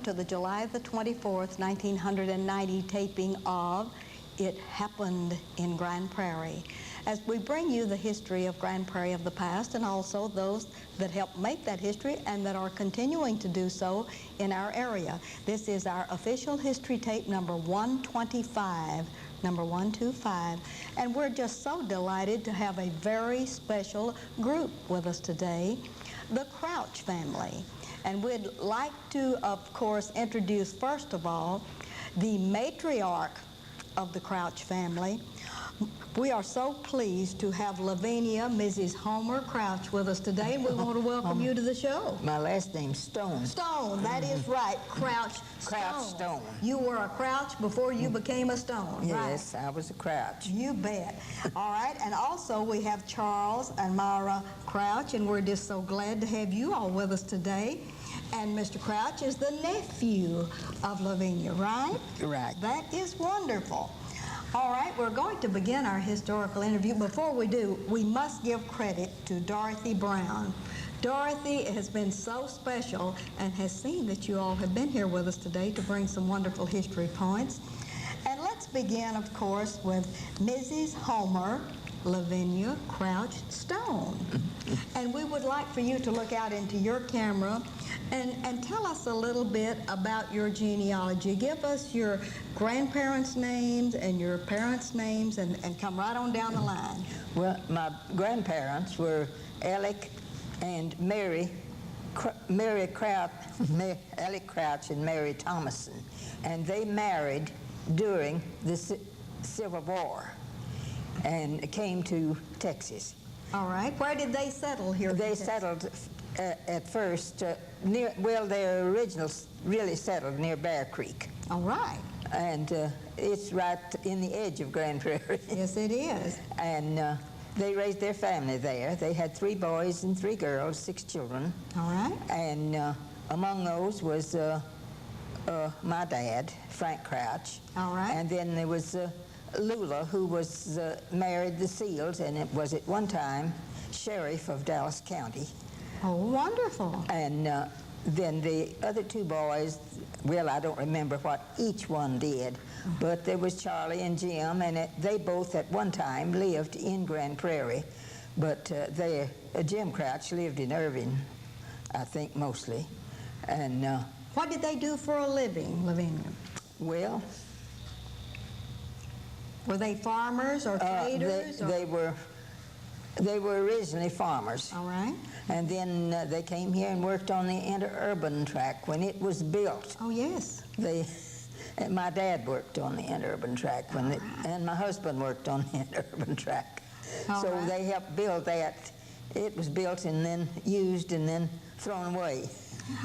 to the July the 24th, 1990 taping of It Happened in Grand Prairie, as we bring you the history of Grand Prairie of the past and also those that helped make that history and that are continuing to do so in our area. This is our official history tape number 125. Number 125, and we're just so delighted to have a very special group with us today, the Crouch family. And we'd like to, of course, introduce first of all the matriarch of the Crouch family. We are so pleased to have Lavinia, Mrs. Homer Crouch, with us today. We want to welcome you to the show. My last name's Stone. Stone, that is right. Crouch Stone. Crouch Stone. You were a Crouch before you became a Stone, Yes, right? I was a Crouch. You bet. All right, and also we have Charles and Myra Crouch, and we're just so glad to have you all with us today. And Mr. Crouch is the nephew of Lavinia, right? Right. That is wonderful. All right, we're going to begin our historical interview. Before we do, we must give credit to Dorothy Brown. Dorothy has been so special and has seen that you all have been here with us today to bring some wonderful history points. And let's begin, of course, with Mrs. Homer Lavinia Crouch Stone. And we would like for you to look out into your camera and tell us a little bit about your genealogy. Give us your grandparents' names and your parents' names and come right on down the line. Well, my grandparents were Alec and Mary Crouch, Alec Crouch and Mary Thomason, and they married during the Civil War and came to Texas. All right. Where did they settle here? They settled at first their originals really settled near Bear Creek. All right. And it's right in the edge of Grand Prairie. Yes, it is. And they raised their family there. They had 3 boys and 3 girls, 6 children. All right. And among those was my dad, Frank Crouch. All right. And then there was Lula, who was married the Seals, and it was at one time sheriff of Dallas County. Oh, wonderful. And then the other 2 boys, well, I don't remember what each one did, but there was Charlie and Jim, and they both at one time lived in Grand Prairie, but Jim Crouch lived in Irving, I think, mostly. And what did they do for a living, Lavinia? Well, were they farmers or traders? They were originally farmers. All right. And then they came here and worked on the interurban track when it was built. Oh, yes. My dad worked on the interurban track, and my husband worked on the interurban track. So they helped build that. It was built and then used and then thrown away.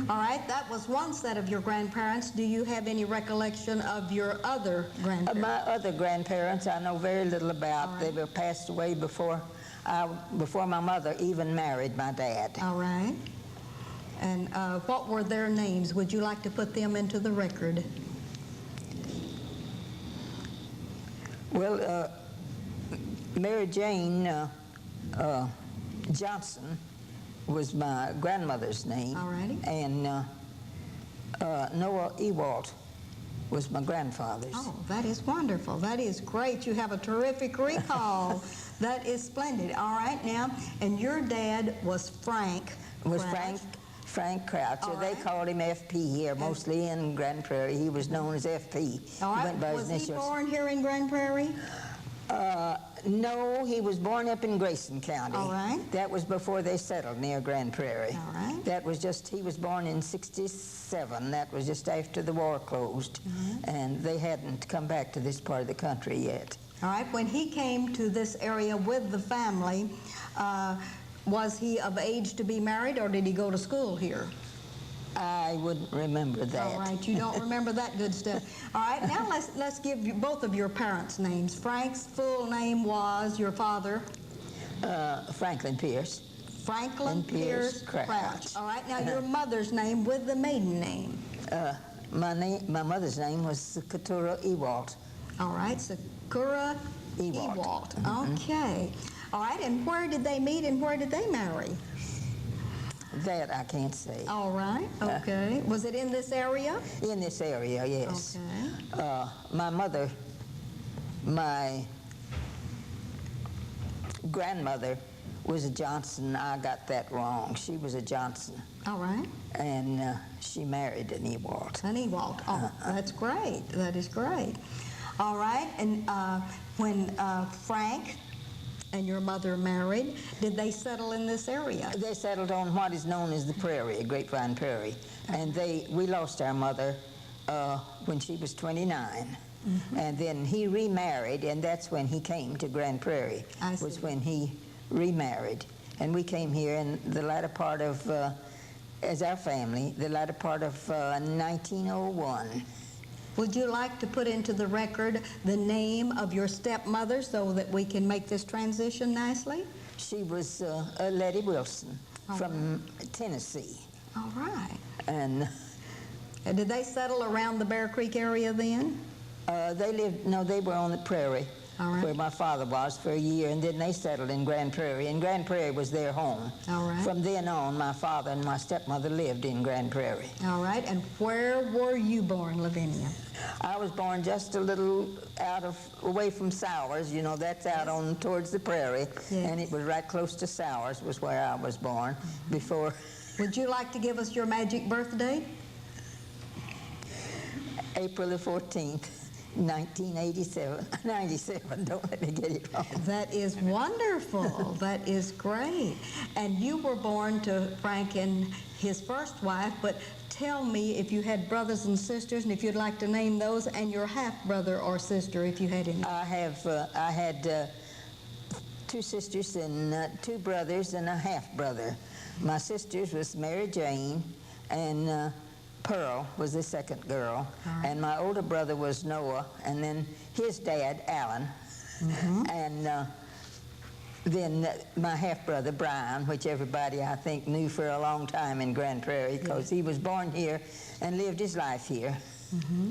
All right, that was one set of your grandparents. Do you have any recollection of your other grandparents? My other grandparents I know very little about. Right. They were passed away before my mother even married my dad. All right. And what were their names? Would you like to put them into the record? Well, Mary Jane Johnson was my grandmother's name. All righty. And Noah Ewalt was my grandfather's. Oh, that is wonderful. That is great. You have a terrific recall. That is splendid. All right, now, and your dad was Frank Crouch. Frank Crouch. They called him FP here, mostly in Grand Prairie. He was known as FP. All right. Was he born here in Grand Prairie? No, he was born up in Grayson County. All right. That was before they settled near Grand Prairie. All right. That was he was born in '67. That was just after the war closed. And they hadn't come back to this part of the country yet. All right. When he came to this area with the family, was he of age to be married, or did he go to school here? I wouldn't remember that. All right, you don't remember that good stuff. All right, now let's give you both of your parents' names. Frank's full name was your father? Franklin Pierce. Franklin Pierce Crouch. All right, now your mother's name with the maiden name? My mother's name was Keturah Ewalt. All right, Sakura Ewalt. Okay. All right, and where did they meet and where did they marry? That I can't say. All right, okay. Was it in this area? In this area, yes. Okay. My grandmother was a Johnson. I got that wrong. She was a Johnson. All right. And she married an Ewald. An Ewald. Oh, that's great. That is great. All right. And when Frank and your mother married, did they settle in this area? They settled on what is known as the Prairie, Grapevine Prairie. And we lost our mother when she was 29. And then he remarried, and that's when he came to Grand Prairie. Was when he remarried. And we came here in the latter part of, as our family, the latter part of 1901. Would you like to put into the record the name of your stepmother so that we can make this transition nicely? She was Letty Wilson from Tennessee. All right. And did they settle around the Bear Creek area then? They were on the Prairie, where my father was for a year, and then they settled in Grand Prairie, and Grand Prairie was their home. All right. From then on, my father and my stepmother lived in Grand Prairie. All right, and where were you born, Lavinia? I was born just a little away from Sowers, you know, that's out on towards the Prairie, and it was right close to Sowers was where I was born before. Would you like to give us your magic birthday? April the 14th. 97, don't let me get it wrong. That is wonderful. That is great. And you were born to Frank and his first wife, but tell me if you had brothers and sisters, and if you'd like to name those, and your half-brother or sister, if you had any. I had 2 sisters and 2 brothers and a half-brother. My sisters was Mary Jane and Pearl was the second girl, and my older brother was Noah, and then his dad, Alan, and then my half-brother, Brian, which everybody, I think, knew for a long time in Grand Prairie, because he was born here and lived his life here.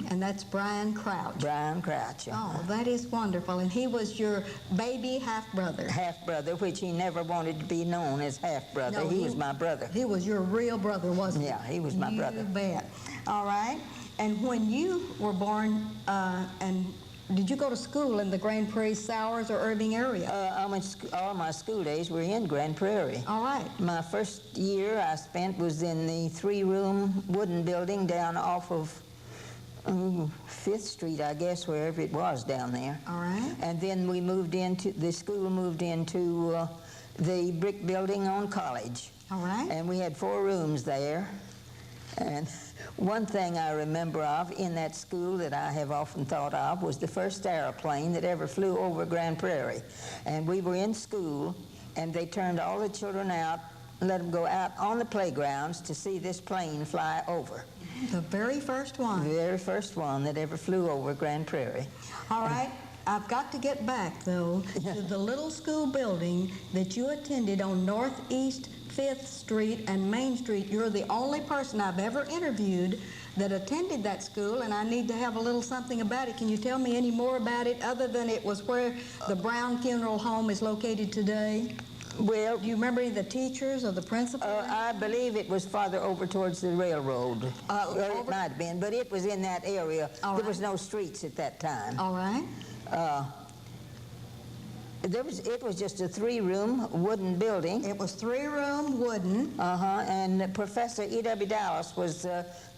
And that's Brian Crouch. Brian Crouch. Oh, that is wonderful. And he was your baby half-brother. Half-brother, which he never wanted to be known as half-brother. No, he was my brother. He was your real brother, wasn't he? Yeah, he was my brother. You bet. All right. And when you were born, and did you go to school in the Grand Prairie, Sowers, or Irving area? All my school days were in Grand Prairie. All right. My first year I spent was in the 3-room wooden building down off of 5th Street, I guess, wherever it was down there. All right. And then we moved into, the school moved into the brick building on College. All right. And we had 4 rooms there. And one thing I remember of in that school that I have often thought of was the first airplane that ever flew over Grand Prairie. And we were in school, and they turned all the children out, let them go out on the playgrounds to see this plane fly over. The very first one. The very first one that ever flew over Grand Prairie. All right. I've got to get back, though, to the little school building that you attended on Northeast 5th Street and Main Street. You're the only person I've ever interviewed that attended that school, and I need to have a little something about it. Can you tell me any more about it, other than it was where the Brown Funeral Home is located today? Well, do you remember any of the teachers or the principal? I believe it was farther over towards the railroad. It might have been, but it was in that area. There was no streets at that time. All right. It was just a 3-room wooden building. It was 3-room wooden. And Professor E.W. Dallas was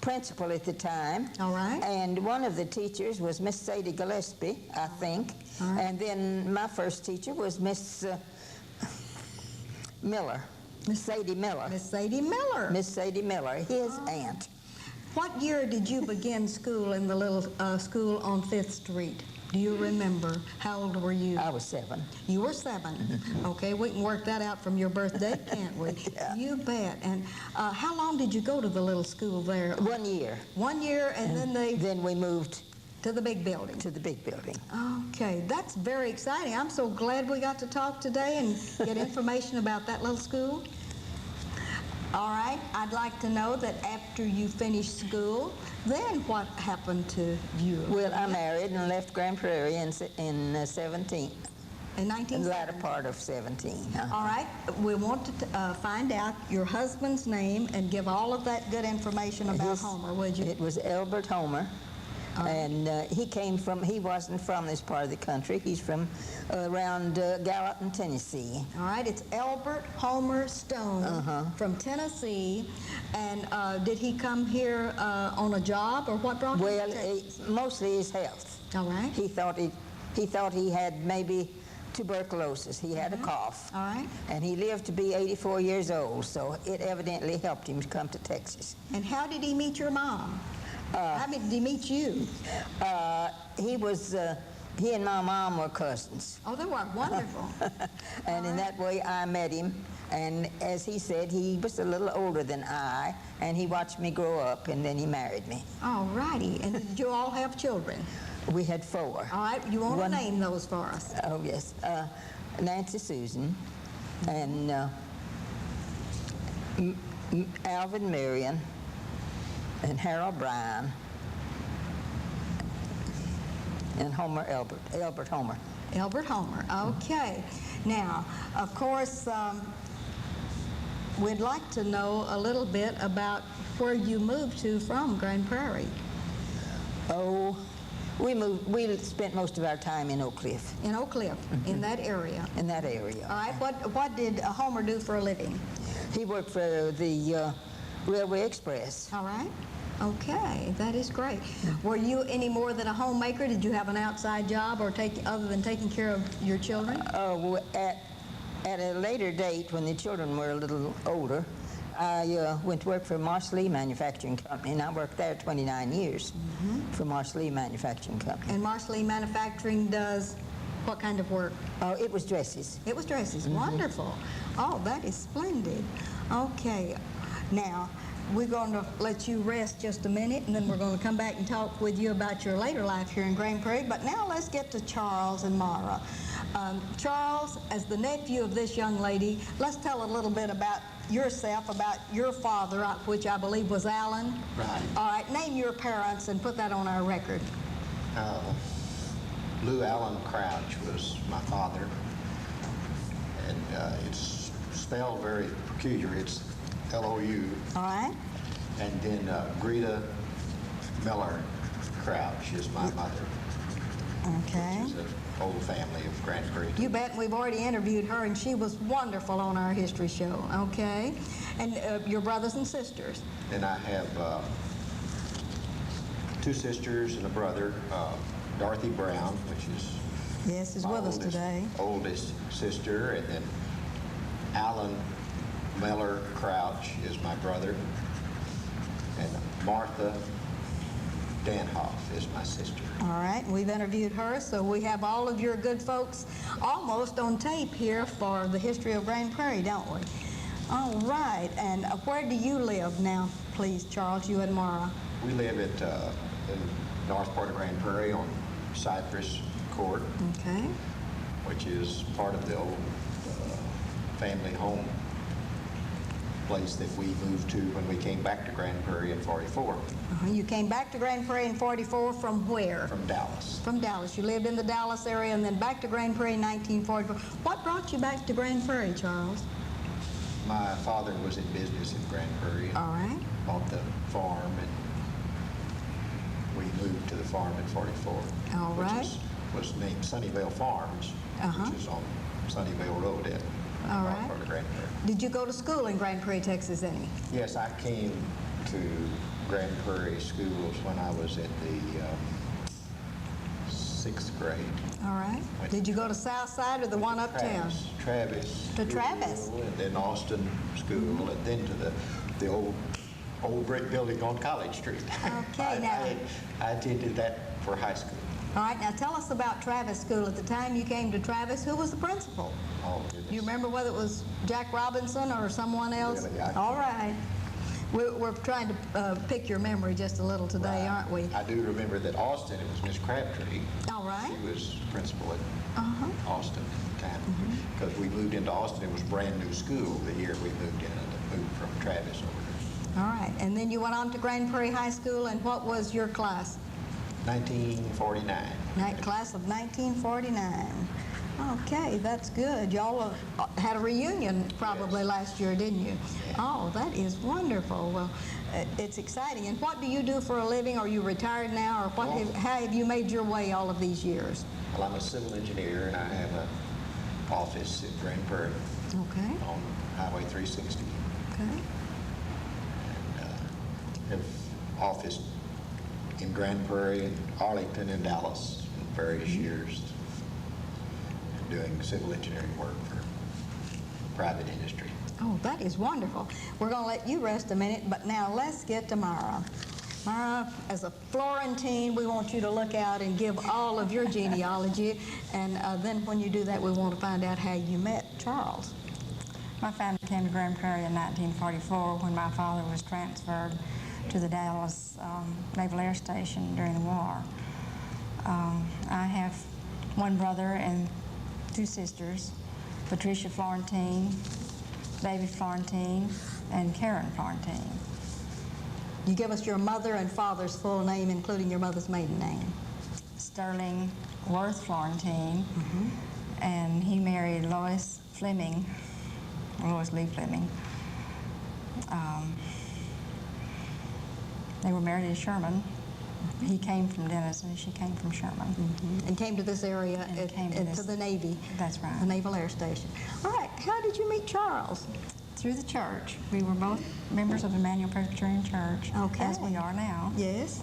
principal at the time. All right. And one of the teachers was Miss Sadie Gillespie, I think. All right. And then my first teacher was Miss Miller. Miss Sadie Miller. Miss Sadie Miller. Miss Sadie Miller, his aunt. What year did you begin school in the little school on 5th Street? Do you remember? How old were you? I was 7. You were 7. Okay, we can work that out from your birthday, can't we? Yeah. You bet. And how long did you go to the little school there? 1 year. 1 year, and then we moved to the big building. To the big building. Okay, that's very exciting. I'm so glad we got to talk today and get information about that little school. All right, I'd like to know that after you finished school, then what happened to you? Well, I married and left Grand Prairie in 17. In In the latter 1917. part of 17. All right, we want to find out your husband's name and give all of that good information about Homer, would you? It was Albert Homer. And he wasn't from this part of the country. He's from around Gallatin, Tennessee. All right, it's Albert Homer Stone from Tennessee. And did he come here on a job, or what brought him to Texas? Mostly his health. All right. He thought he had maybe tuberculosis. He had a cough. All right. And he lived to be 84 years old, so it evidently helped him to come to Texas. And how did he meet your mom? How did he meet you? He and my mom were cousins. Oh, they were wonderful. And in that way, I met him. And as he said, he was a little older than I, and he watched me grow up, and then he married me. All righty. And did you all have children? We had 4. All right. You want to name those for us? Oh, yes. Nancy Susan, and Alvin Marion, and Harold Bryan, and Albert Homer. Albert Homer. Okay. Now, of course, we'd like to know a little bit about where you moved to from Grand Prairie. Oh, we spent most of our time in Oak Cliff. In Oak Cliff, in that area. In that area. All right. What did Homer do for a living? He worked for the Railway Express. All right. Okay, that is great. Were you any more than a homemaker? Did you have an outside job, or other than taking care of your children? At a later date, when the children were a little older, I went to work for Marsh Lee Manufacturing Company, and I worked there 29 years for Marsh Lee Manufacturing Company. And Marsh Lee Manufacturing does what kind of work? Oh, it was dresses. It was dresses. Wonderful. Oh, that is splendid. Okay. Now, we're going to let you rest just a minute, and then we're going to come back and talk with you about your later life here in Grand Prairie. But now let's get to Charles and Mara. Charles, as the nephew of this young lady, let's tell a little bit about yourself, about your father, which I believe was Allen. Right. All right, name your parents and put that on our record. Lou Allen Crouch was my father, and it's spelled very peculiar. It's L-O-U. All right. And then Greta Miller Crouch is my mother. Okay. Which is an old family of Grand Prairie. You bet. We've already interviewed her, and she was wonderful on our history show. Okay. And your brothers and sisters? And I have 2 sisters and a brother, Dorothy Brown, which is Yes, is with us today. Oldest sister, and then Alan Miller Crouch is my brother, and Martha Danhoff is my sister. All right, we've interviewed her, so we have all of your good folks almost on tape here for the history of Grand Prairie, don't we? All right, and where do you live now, please, Charles, you and Mara? We live at in north part of Grand Prairie on Cypress Court, Okay. which is part of the old family home place that we moved to when we came back to Grand Prairie in 44. You came back to Grand Prairie in 44 from where? From Dallas. From Dallas. You lived in the Dallas area and then back to Grand Prairie in 1944. What brought you back to Grand Prairie, Charles? My father was in business in Grand Prairie. All right. Bought the farm, and we moved to the farm in 44. All right. Which was named Sunnyvale Farms, which is on Sunnyvale Road at All right. part of Grand Prairie. Did you go to school in Grand Prairie, Texas, any? Yes, I came to Grand Prairie schools when I was in the 6th grade. All right. Did you go to Southside or the one uptown? Travis. To Travis. School, and then Austin School, and then to the old brick building on College Street. Okay, now. I attended that for high school. All right, now tell us about Travis School. At the time you came to Travis, who was the principal? Oh, goodness. Do you remember whether it was Jack Robinson or someone else? Really, I All right. We're trying to pick your memory just a little today, aren't we? I do remember that Austin, it was Miss Crabtree. All right. She was principal at Austin at the time. Because we moved into Austin, it was a brand new school the year we moved in, and moved from Travis over there. All right. And then you went on to Grand Prairie High School, and what was your class? 1949. Class of 1949. Okay, that's good. Y'all had a reunion probably last year, didn't you? Oh, that is wonderful. Well, it's exciting. And what do you do for a living? Are you retired now, or how have you made your way all of these years? Well, I'm a civil engineer, and I have an office in Grand Prairie Okay. on Highway 360. Okay. And have office in Grand Prairie, and Arlington, and Dallas for various years, doing civil engineering work for private industry. Oh, that is wonderful. We're going to let you rest a minute, but now let's get to Myra. Myra, as a Florentine, we want you to look out and give all of your genealogy, and then when you do that, we want to find out how you met Charles. My family came to Grand Prairie in 1944 when my father was transferred to the Dallas Naval Air Station during the war. I have one brother and two sisters, Patricia Florentine, David Florentine, and Karen Florentine. You give us your mother and father's full name, including your mother's maiden name. Sterling Worth Florentine, and he married Lois Fleming, Lois Lee Fleming. They were married in Sherman. He came from Denison, she came from Sherman. And came to this area to the Navy. That's right. The Naval Air Station. All right, how did you meet Charles? Through the church. We were both members of Emmanuel Presbyterian Church, Okay. as we are now. Yes.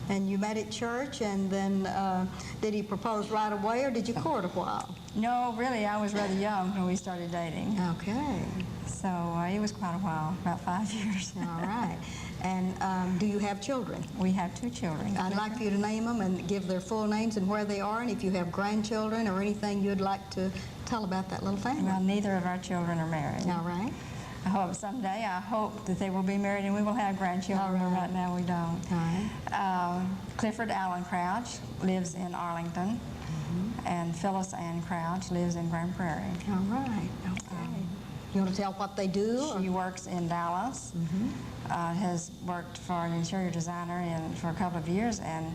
And you met at church, and then did he propose right away, or did you court a while? No, really, I was rather young when we started dating. Okay. So it was quite a while, about 5 years. All right. And do you have children? We have two children. I'd like for you to name them and give their full names and where they are, and if you have grandchildren or anything you'd like to tell about that little family. Well, neither of our children are married. All right. I hope someday, I hope that they will be married and we will have grandchildren, All but right. right now we don't. All right. Clifford Allen Crouch lives in Arlington, and Phyllis Ann Crouch lives in Grand Prairie. All right. Okay. You want to tell what they do? or- She works in Dallas, has worked for an interior designer for a couple of years, and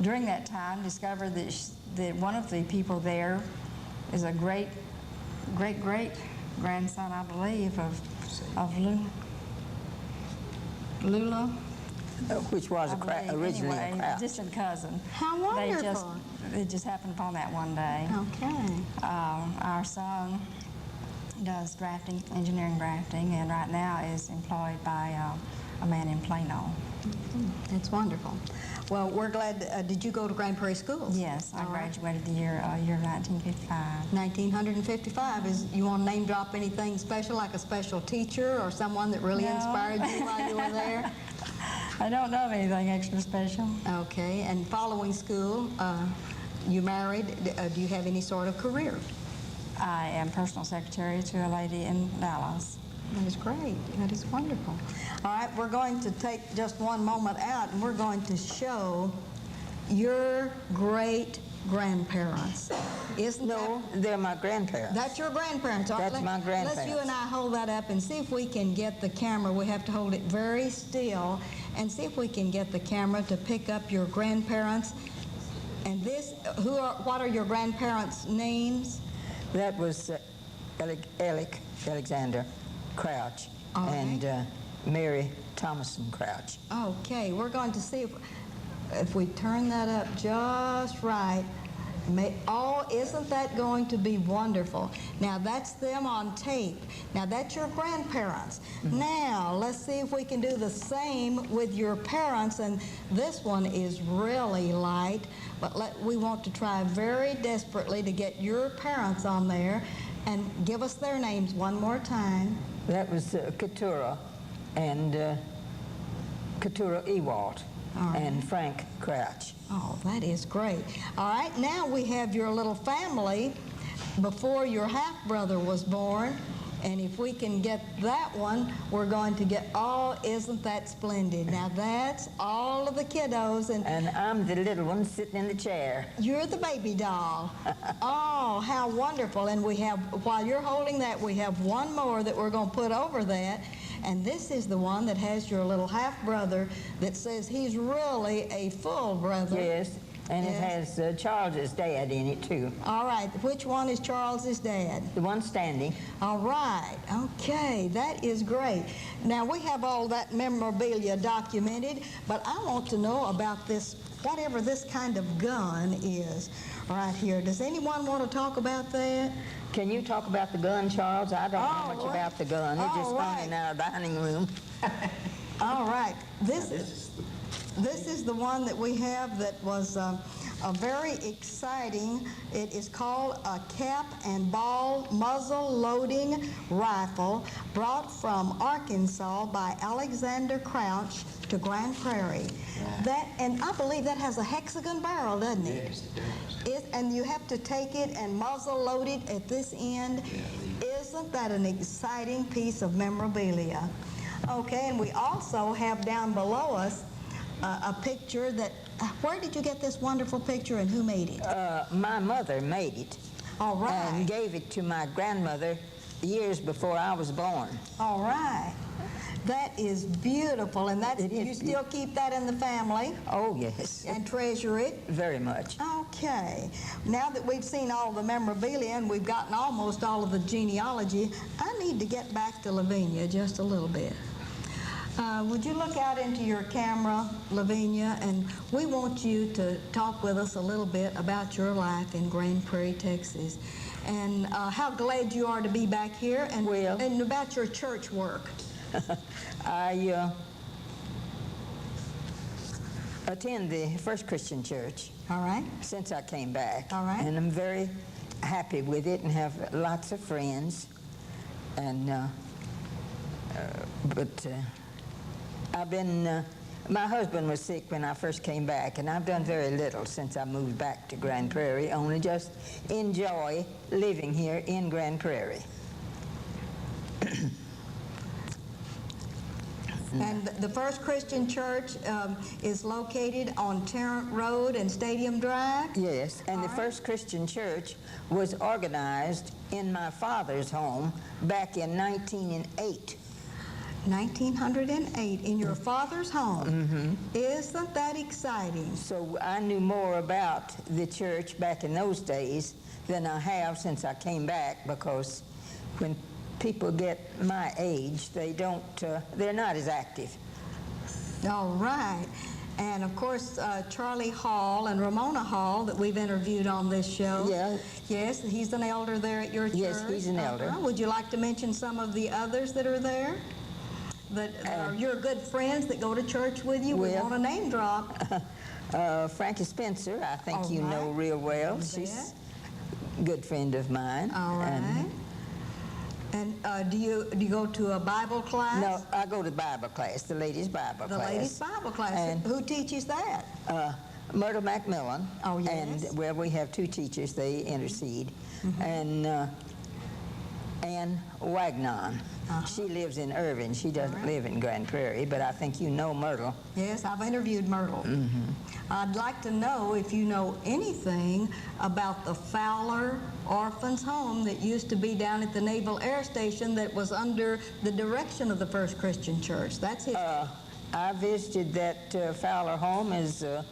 during that time discovered that one of the people there is a great grandson, I believe, of Lula. Which was I believe. originally Anyway, a Crouch. distant cousin. How wonderful. It just happened upon that one day. Okay. Our son does drafting, engineering drafting, and right now is employed by a man in Plano. That's wonderful. Well, we're glad. Did you go to Grand Prairie schools? Yes, I All right. graduated the year 1955. 1955. You want to name drop anything special, like a special teacher or someone that really No. inspired you while you were there? I don't know of anything extra special. Okay. And following school, you married. Do you have any sort of career? I am personal secretary to a lady in Dallas. That is great. That is wonderful. All right, we're going to take just one moment out, and we're going to show your great-grandparents. No, they're my grandparents. That's your grandparents. All right, That's my grandparents. Let's you and I hold that up and see if we can get the camera. We have to hold it very still and see if we can get the camera to pick up your grandparents. And what are your grandparents' names? That was Alexander Crouch All right. and Mary Thomason Crouch. Okay, we're going to see if we turn that up just right. Isn't that going to be wonderful? Now, that's them on tape. Now, that's your grandparents. Now, let's see if we can do the same with your parents. And this one is really light, but we want to try very desperately to get your parents on there. And give us their names one more time. That was Keturah and Keturah Ewalt and Frank Crouch. Oh, that is great. All right, now we have your little family before your half-brother was born. And if we can get that one, we're going to get, isn't that splendid? Now that's all of the kiddos. And I'm the little one sitting in the chair. You're the baby doll. Oh, how wonderful. And we have, while you're holding that, we have one more that we're going to put over that. And this is the one that has your little half-brother that says he's really a full brother. Yes, And it Yes. has Charles's dad in it, too. All right. Which one is Charles's dad? The one standing. All right. Okay. That is great. Now, we have all that memorabilia documented, but I want to know about this, whatever this kind of gun is right here. Does anyone want to talk about that? Can you talk about the gun, Charles? I don't know All much right. about the gun. It just All hung right. in our dining room. All right. This is the one that we have that was a very exciting. It is called a cap and ball muzzle loading rifle brought from Arkansas by Alexander Crouch to Grand Prairie. And I believe that has a hexagon barrel, doesn't it? Yes, it does. And you have to take it and muzzle load it at this end. Isn't that an exciting piece of memorabilia? Okay, and we also have down below us a picture that, where did you get this wonderful picture and who made it? My mother made it All right. and gave it to my grandmother years before I was born. All right. That is beautiful, and that's, It is you still keep that in the family Oh, yes, and treasure it? very much. Okay. Now that we've seen all the memorabilia and we've gotten almost all of the genealogy, I need to get back to Lavinia just a little bit. Would you look out into your camera, Lavinia, and we want you to talk with us a little bit about your life in Grand Prairie, Texas, and how glad you are to be back here, and, Well- and about your church work. I attend the First Christian Church All right? since I came back. All right. And I'm very happy with it and have lots of friends. And, I've been, my husband was sick when I first came back, and I've done very little since I moved back to Grand Prairie, only just enjoy living here in Grand Prairie. And the First Christian Church is located on Tarrant Road and Stadium Drive? Yes, and the All right. First Christian Church was organized in my father's home back in 1908. 1908, in your father's home. Mm-hmm. Isn't that exciting? So I knew more about the church back in those days than I have since I came back, because when people get my age, they're not as active. All right. And of course, Charlie Hall and Ramona Hall that we've interviewed on this show. Yeah. Yes, he's an elder there at your church. Yes, he's an elder. Would you like to mention some of the others that are there? That are your good friends that go to church with you? We well- want a name drop. Frankie Spencer, I think All you right. know real well. You She's a good friend of mine. All right. And do you go to a Bible class? No, I go to Bible class, the ladies' Bible The class. ladies' Bible class. And- Who teaches that? Myrtle Macmillan. Oh, yes. And, well, we have two teachers, they intercede. Mm-hmm. And Ann Wagnon. She lives in Irving. She doesn't live in Grand Prairie, but I think you know Myrtle. Yes, I've interviewed Myrtle. Mm-hmm. I'd like to know if you know anything about the Fowler Orphans Home that used to be down at the Naval Air Station that was under the direction of the First Christian Church. That's his. I visited that Fowler home as a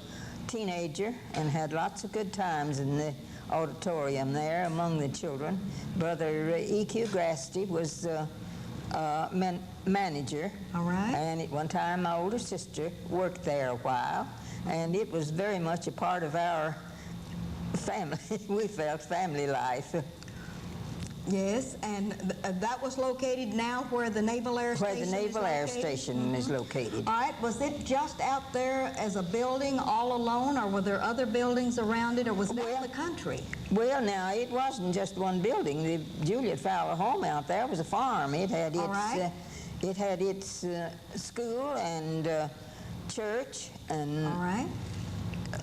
teenager and had lots of good times in the auditorium there among the children. Brother E.Q. Grasty was manager. All right. And at one time, my older sister worked there a while, and it was very much a part of our family. We felt family life. Yes, and that was located now where the Naval Air Where Station the is Naval Air located? Station is located. All right, was it just out there as a building all alone, or were there other buildings around it, or was it out in the country? Well, now, it wasn't just one building. The Juliet Fowler home out there was a farm. It had All right. its school and church, and All right.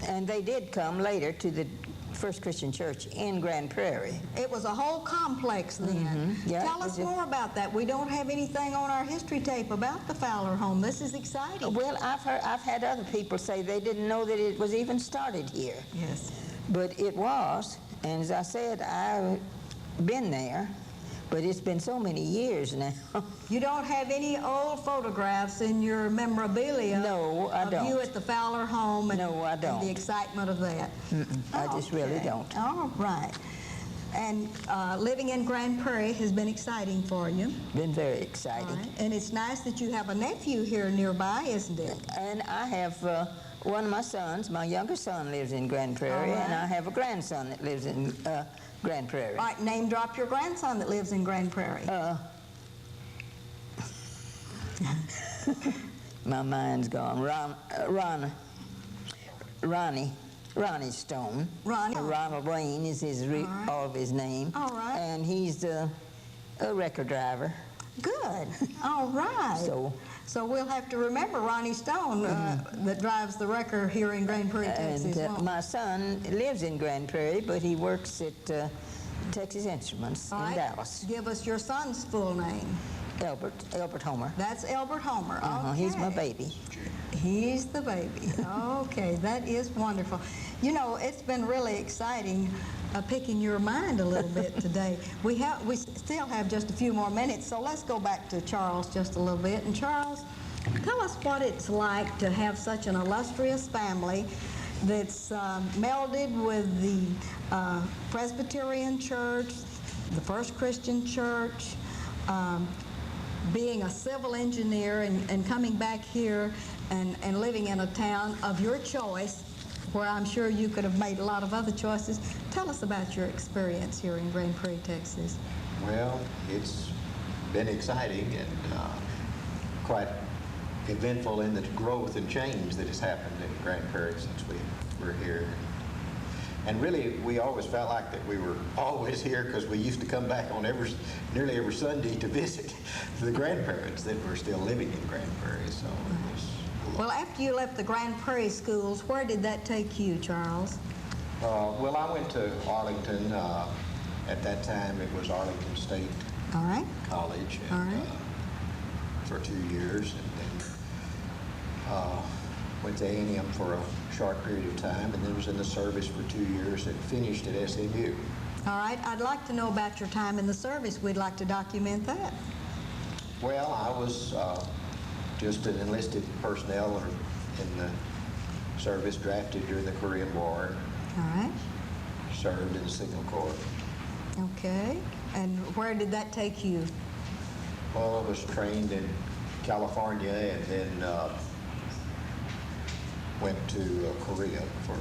and they did come later to the First Christian Church in Grand Prairie. It was a whole complex then. Yeah, Tell it us was more about that. We don't have anything on our history tape about the Fowler home. This is exciting. Well, I've had other people say they didn't know that it was even started here, Yes. but it was. And as I said, I've been there but it's been so many years now. You don't have any old photographs in your memorabilia No, I of don't. you at the Fowler home and, No, I and don't. the excitement of that? I just really Okay. don't. All right. And living in Grand Prairie has been exciting for you. Been very All exciting. right. And it's nice that you have a nephew here nearby, isn't it? And I have one of my sons, my younger son lives in Grand Prairie, All right. and I have a grandson that lives in Grand Prairie. All right, name drop your grandson that lives in Grand Prairie. My mind's gone. Ronnie Stone. Ronnie. Ronald Wayne is right. all of his name. All right. And he's a record driver. Good. All right. So we'll have to remember Ronnie Stone that drives the wrecker here in Grand Prairie, Texas. and won't we? my son lives in Grand Prairie, but he works at Texas Instruments All in right. Dallas. Give us your son's full name. Albert Homer. That's Albert Homer. Okay. He's my baby. He's the baby. Okay, that is wonderful. You know, it's been really exciting picking your mind a little bit today. We still have just a few more minutes, so let's go back to Charles just a little bit. And Charles, tell us what it's like to have such an illustrious family that's melded with the Presbyterian Church, the First Christian Church, being a civil engineer and coming back here and living in a town of your choice, where I'm sure you could have made a lot of other choices. Tell us about your experience here in Grand Prairie, Texas. Well, it's been exciting and quite eventful in the growth and change that has happened in Grand Prairie since we were here. And really, we always felt like that we were always here because we used to come back on nearly every Sunday to visit the grandparents that were still living in Grand Prairie. So it was. Well, after you left the Grand Prairie schools, where did that take you, Charles? Well, I went to Arlington. At that time, it was Arlington State All right. College, All and right. for 2 years, and then went to A&M for a short period of time, and then was in the service for 2 years and finished at SMU. All right. I'd like to know about your time in the service. We'd like to document that. Well, I was just an enlisted personnel or in the service, drafted during the Korean War, All right. served in the Signal Corps. Okay. And where did that take you? Well, I was trained in California and then went to Korea for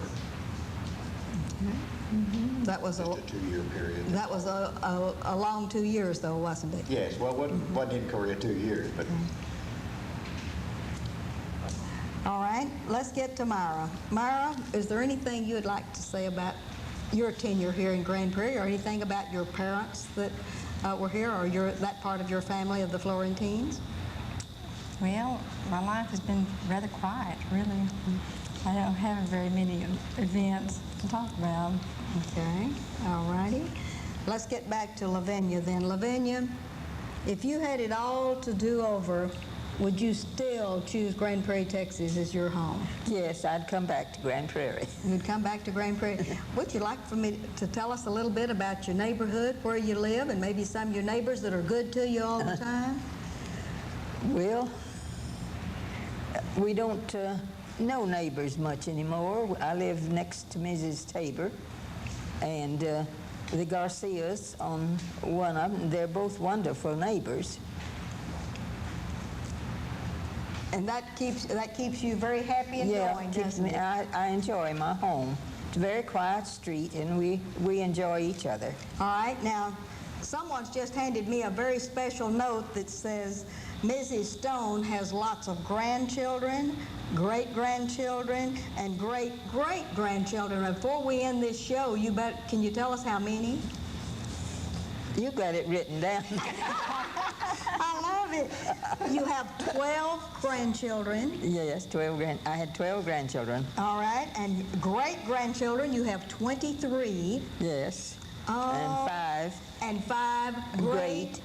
That was just a 2-year period. That was a long 2 years, though, wasn't it? Yes, well, wasn't in Korea 2 years, but All right, let's get to Myra. Myra, is there anything you would like to say about your tenure here in Grand Prairie, or anything about your parents that were here, or that part of your family of the Florentines? Well, my life has been rather quiet, really. I don't have very many events to talk about. Okay, all righty. Let's get back to Lavinia then. Lavinia, if you had it all to do over, would you still choose Grand Prairie, Texas as your home? Yes, I'd come back to Grand Prairie. You'd come back to Grand Prairie. Would you like for me to tell us a little bit about your neighborhood, where you live, and maybe some of your neighbors that are good to you all the time? Well, we don't know neighbors much anymore. I live next to Mrs. Tabor, and the Garcias on one of them. They're both wonderful neighbors. And that keeps you very happy and going, keeps doesn't me. it? I enjoy my home. It's a very quiet street, and we enjoy each other. All right, now, someone's just handed me a very special note that says Mrs. Stone has lots of grandchildren, great-grandchildren, and great-great-grandchildren. Before we end this show, can you tell us how many? You got it written down. I love it. You have 12 grandchildren. Yes, I had 12 grandchildren. All right, and great-grandchildren, you have 23. Yes. Oh, And 5 and 5 great